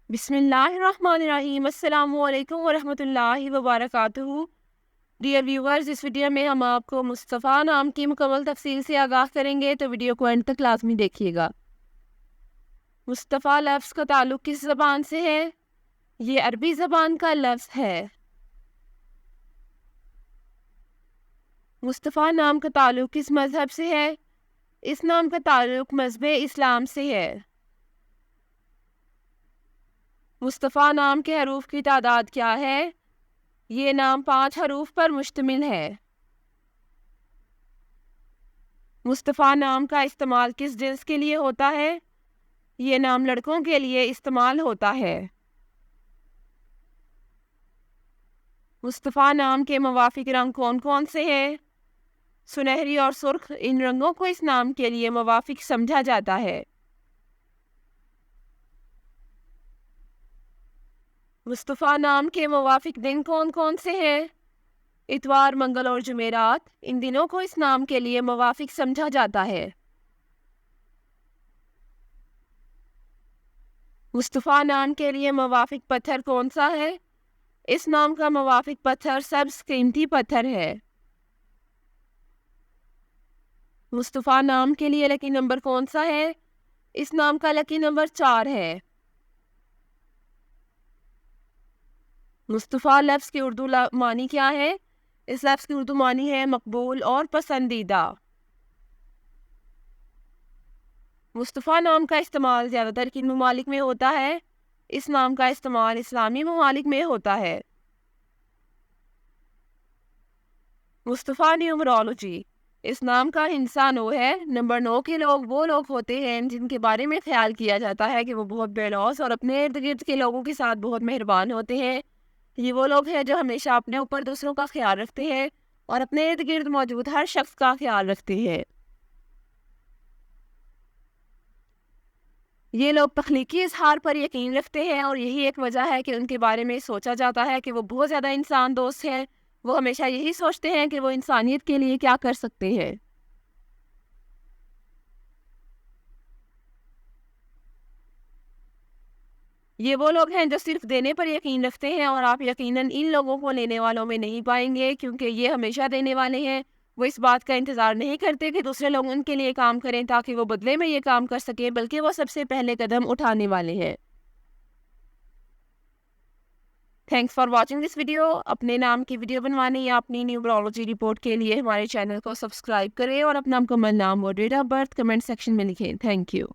بسم اللہ الرحمن الرحیم۔ السلام علیکم ورحمۃ اللہ وبرکاتہ۔ ڈیئر ویورز، اس ویڈیو میں ہم آپ کو مصطفیٰ نام کی مکمل تفصیل سے آگاہ کریں گے، تو ویڈیو کو اینڈ تک لازمی دیکھیے گا۔ مصطفیٰ لفظ کا تعلق کس زبان سے ہے؟ یہ عربی زبان کا لفظ ہے۔ مصطفیٰ نام کا تعلق کس مذہب سے ہے؟ اس نام کا تعلق مذہب اسلام سے ہے۔ مصطفیٰ نام کے حروف کی تعداد کیا ہے؟ یہ نام 5 حروف پر مشتمل ہے۔ مصطفیٰ نام کا استعمال کس جنس کے لیے ہوتا ہے؟ یہ نام لڑکوں کے لیے استعمال ہوتا ہے۔ مصطفیٰ نام کے موافق رنگ کون کون سے ہیں؟ سنہری اور سرخ، ان رنگوں کو اس نام کے لیے موافق سمجھا جاتا ہے۔ مصطفیٰ نام کے موافق دن کون کون سے ہیں؟ اتوار، منگل اور جمعرات، ان دنوں کو اس نام کے لیے موافق سمجھا جاتا ہے۔ مصطفیٰ نام کے لیے موافق پتھر کون سا ہے؟ اس نام کا موافق پتھر سبز قیمتی پتھر ہے۔ مصطفیٰ نام کے لیے لکی نمبر کون سا ہے؟ اس نام کا لکی نمبر 4 ہے۔ مصطفیٰ لفظ کی اردو معنی کیا ہے؟ اس لفظ کی اردو معنی ہے مقبول اور پسندیدہ۔ مصطفیٰ نام کا استعمال زیادہ تر کن ممالک میں ہوتا ہے؟ اس نام کا استعمال اسلامی ممالک میں ہوتا ہے۔ مصطفیٰ نیومرولوجی، اس نام کا ہندسہ 9 ہے۔ نمبر 9 کے لوگ وہ لوگ ہوتے ہیں جن کے بارے میں خیال کیا جاتا ہے کہ وہ بہت بے لوث اور اپنے ارد گرد کے لوگوں کے ساتھ بہت مہربان ہوتے ہیں۔ یہ وہ لوگ ہیں جو ہمیشہ اپنے اوپر دوسروں کا خیال رکھتے ہیں اور اپنے ارد گرد موجود ہر شخص کا خیال رکھتے ہیں۔ یہ لوگ تخلیقی اظہار پر یقین رکھتے ہیں اور یہی ایک وجہ ہے کہ ان کے بارے میں سوچا جاتا ہے کہ وہ بہت زیادہ انسان دوست ہیں۔ وہ ہمیشہ یہی سوچتے ہیں کہ وہ انسانیت کے لیے کیا کر سکتے ہیں۔ یہ وہ لوگ ہیں جو صرف دینے پر یقین رکھتے ہیں اور آپ یقیناً ان لوگوں کو لینے والوں میں نہیں پائیں گے، کیونکہ یہ ہمیشہ دینے والے ہیں۔ وہ اس بات کا انتظار نہیں کرتے کہ دوسرے لوگ ان کے لیے کام کریں تاکہ وہ بدلے میں یہ کام کر سکیں، بلکہ وہ سب سے پہلے قدم اٹھانے والے ہیں۔ Thanks for watching this video. اپنے نام کی ویڈیو بنوانے یا اپنی نیومرولوجی رپورٹ کے لیے ہمارے چینل کو سبسکرائب کریں اور اپنا مکمل نام اور date of birth comment section میں لکھیں۔ Thank you.